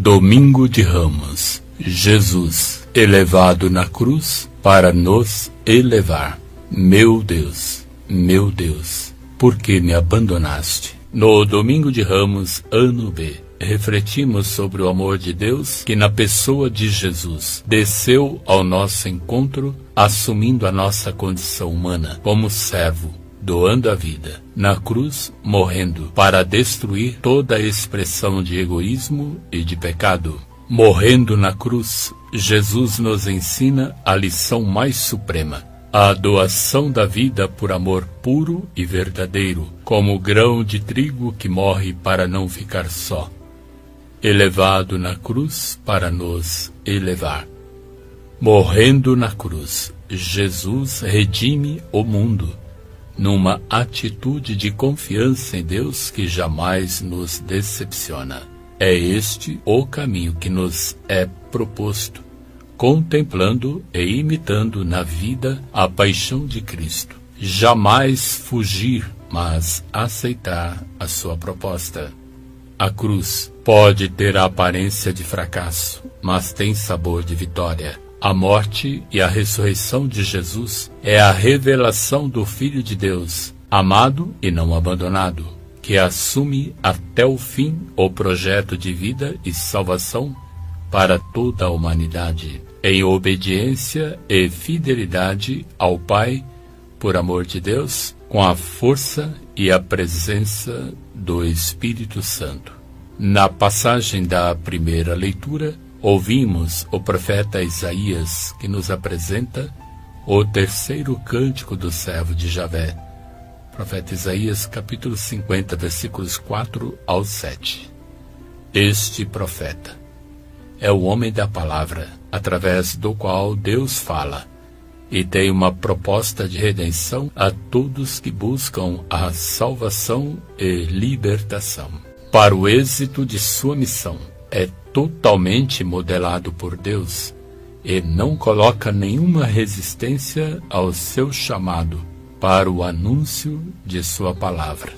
Domingo de Ramos. Jesus, elevado na cruz para nos elevar. Meu Deus, por que me abandonaste? No Domingo de Ramos, ano B, refletimos sobre o amor de Deus que, na pessoa de Jesus, desceu ao nosso encontro, assumindo a nossa condição humana como servo, doando a vida, na cruz, morrendo, para destruir toda a expressão de egoísmo e de pecado. Morrendo na cruz, Jesus nos ensina a lição mais suprema, a doação da vida por amor puro e verdadeiro, como o grão de trigo que morre para não ficar só, elevado na cruz para nos elevar. Morrendo na cruz, Jesus redime o mundo, numa atitude de confiança em Deus que jamais nos decepciona. É este o caminho que nos é proposto, contemplando e imitando na vida a paixão de Cristo. Jamais fugir, mas aceitar a sua proposta. A cruz pode ter a aparência de fracasso, mas tem sabor de vitória. A morte e a ressurreição de Jesus é a revelação do Filho de Deus, amado e não abandonado, que assume até o fim o projeto de vida e salvação para toda a humanidade, em obediência e fidelidade ao Pai, por amor de Deus, com a força e a presença do Espírito Santo. Na passagem da primeira leitura, ouvimos o profeta Isaías, que nos apresenta o terceiro cântico do servo de Javé. Profeta Isaías, capítulo 50, versículos 4 ao 7. Este profeta é o homem da palavra, através do qual Deus fala, e tem uma proposta de redenção a todos que buscam a salvação e libertação. Para o êxito de sua missão, é totalmente modelado por Deus e não coloca nenhuma resistência ao seu chamado para o anúncio de sua palavra.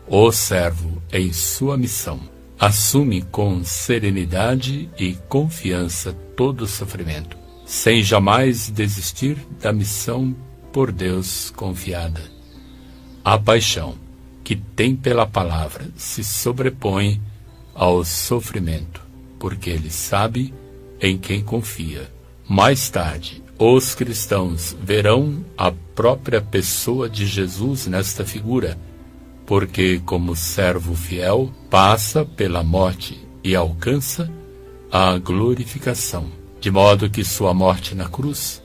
O servo, em sua missão, assume com serenidade e confiança todo o sofrimento, sem jamais desistir da missão por Deus confiada. A paixão que tem pela palavra se sobrepõe ao sofrimento, porque ele sabe em quem confia. Mais tarde, os cristãos verão a própria pessoa de Jesus nesta figura, porque, como servo fiel, passa pela morte e alcança a glorificação, de modo que sua morte na cruz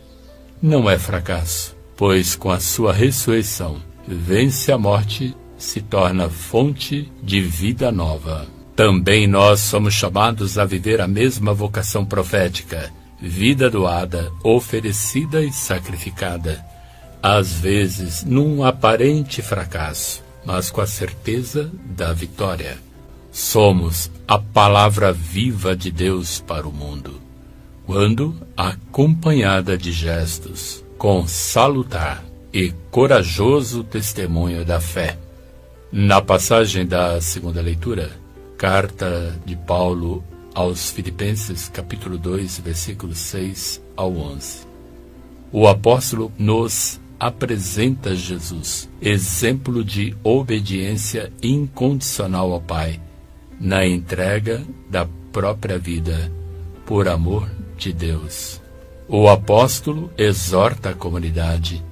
não é fracasso, pois com a sua ressurreição vence a morte, se torna fonte de vida nova. Também nós somos chamados a viver a mesma vocação profética, vida doada, oferecida e sacrificada, às vezes num aparente fracasso, mas com a certeza da vitória. Somos a palavra viva de Deus para o mundo, quando acompanhada de gestos, com salutar e corajoso testemunho da fé. Na passagem da segunda leitura, Carta de Paulo aos Filipenses, capítulo 2, versículos 6 ao 11. O apóstolo nos apresenta Jesus, exemplo de obediência incondicional ao Pai, na entrega da própria vida, por amor de Deus. O apóstolo exorta a comunidade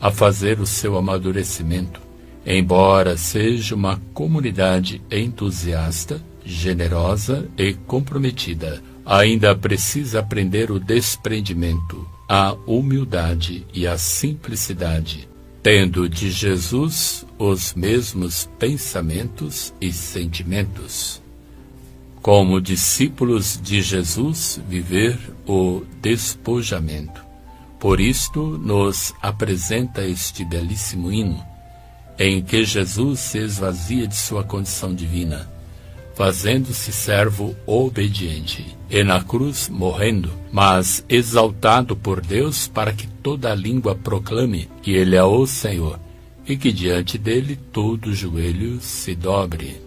a fazer o seu amadurecimento, embora seja uma comunidade entusiasta, generosa e comprometida, ainda precisa aprender o desprendimento, a humildade e a simplicidade, tendo de Jesus os mesmos pensamentos e sentimentos. Como discípulos de Jesus, viver o despojamento. Por isto nos apresenta este belíssimo hino, em que Jesus se esvazia de sua condição divina, fazendo-se servo obediente, e na cruz morrendo, mas exaltado por Deus para que toda a língua proclame que Ele é o Senhor, e que diante dele todo joelho se dobre.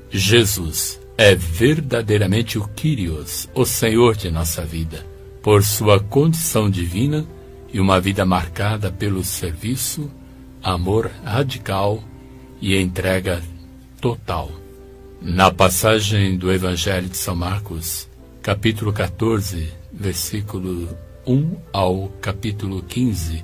Jesus é verdadeiramente o Kyrios, o Senhor de nossa vida, por sua condição divina e uma vida marcada pelo serviço, amor radical e entrega total. Na passagem do Evangelho de São Marcos, capítulo 14, versículo 1 ao capítulo 15,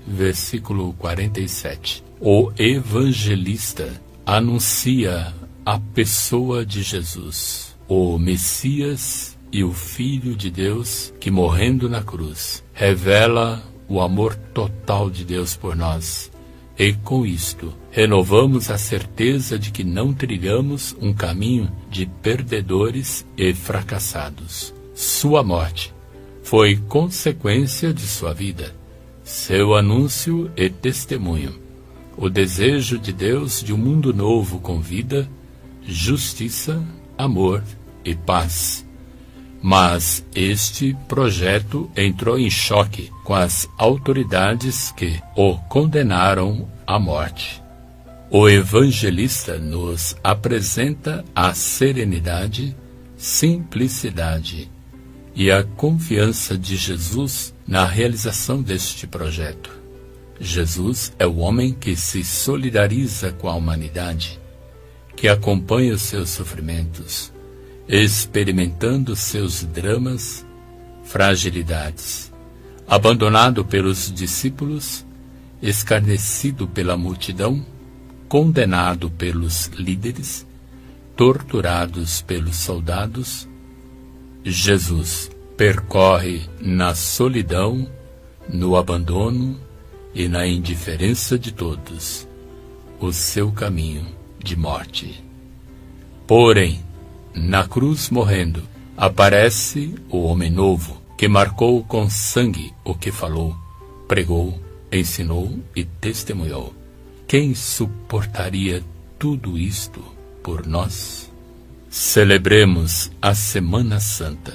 versículo 47, o evangelista anuncia a pessoa de Jesus, o Messias e o Filho de Deus que, morrendo na cruz, revela o amor total de Deus por nós. E com isto, renovamos a certeza de que não trilhamos um caminho de perdedores e fracassados. Sua morte foi consequência de sua vida, seu anúncio e testemunho, o desejo de Deus de um mundo novo com vida, justiça, amor e paz. Mas este projeto entrou em choque com as autoridades que o condenaram à morte. O evangelista nos apresenta a serenidade, simplicidade e a confiança de Jesus na realização deste projeto. Jesus é o homem que se solidariza com a humanidade, que acompanha os seus sofrimentos, experimentando seus dramas, fragilidades, abandonado pelos discípulos, escarnecido pela multidão, condenado pelos líderes, torturados pelos soldados. Jesus percorre na solidão, no abandono e na indiferença de todos o seu caminho de morte. Porém, na cruz morrendo, aparece o homem novo, que marcou com sangue o que falou, pregou, ensinou e testemunhou. Quem suportaria tudo isto por nós? Celebremos a Semana Santa,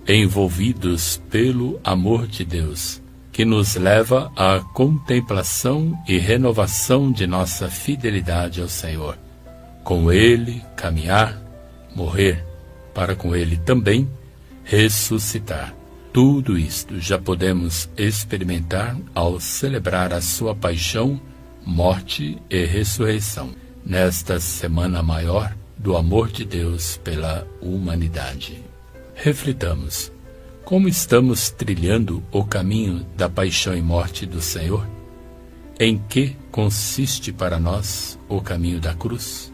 envolvidos pelo amor de Deus, que nos leva à contemplação e renovação de nossa fidelidade ao Senhor. Com Ele caminhar, morrer, para com Ele também ressuscitar. Tudo isto já podemos experimentar ao celebrar a sua paixão, morte e ressurreição, nesta Semana Maior do amor de Deus pela humanidade. Reflitamos, como estamos trilhando o caminho da paixão e morte do Senhor? Em que consiste para nós o caminho da cruz?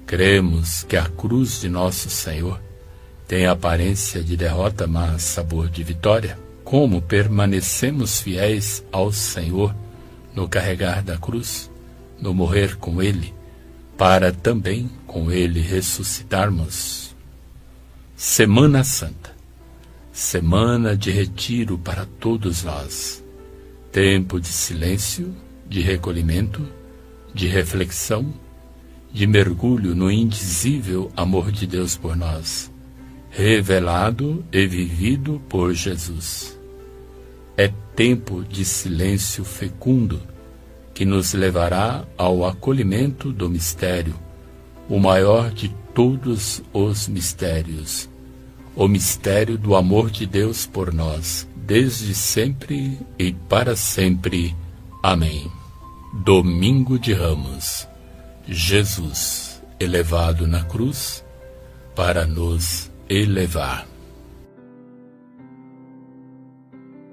Cremos que a cruz de nosso Senhor tem aparência de derrota, mas sabor de vitória? Como permanecemos fiéis ao Senhor no carregar da cruz, no morrer com Ele, para também com Ele ressuscitarmos? Semana Santa, semana de retiro para todos nós, tempo de silêncio, de recolhimento, de reflexão, de mergulho no indizível amor de Deus por nós, revelado e vivido por Jesus. É tempo de silêncio fecundo que nos levará ao acolhimento do mistério, o maior de todos os mistérios, o mistério do amor de Deus por nós, desde sempre e para sempre. Amém. Domingo de Ramos. Jesus, elevado na cruz, para nos elevar.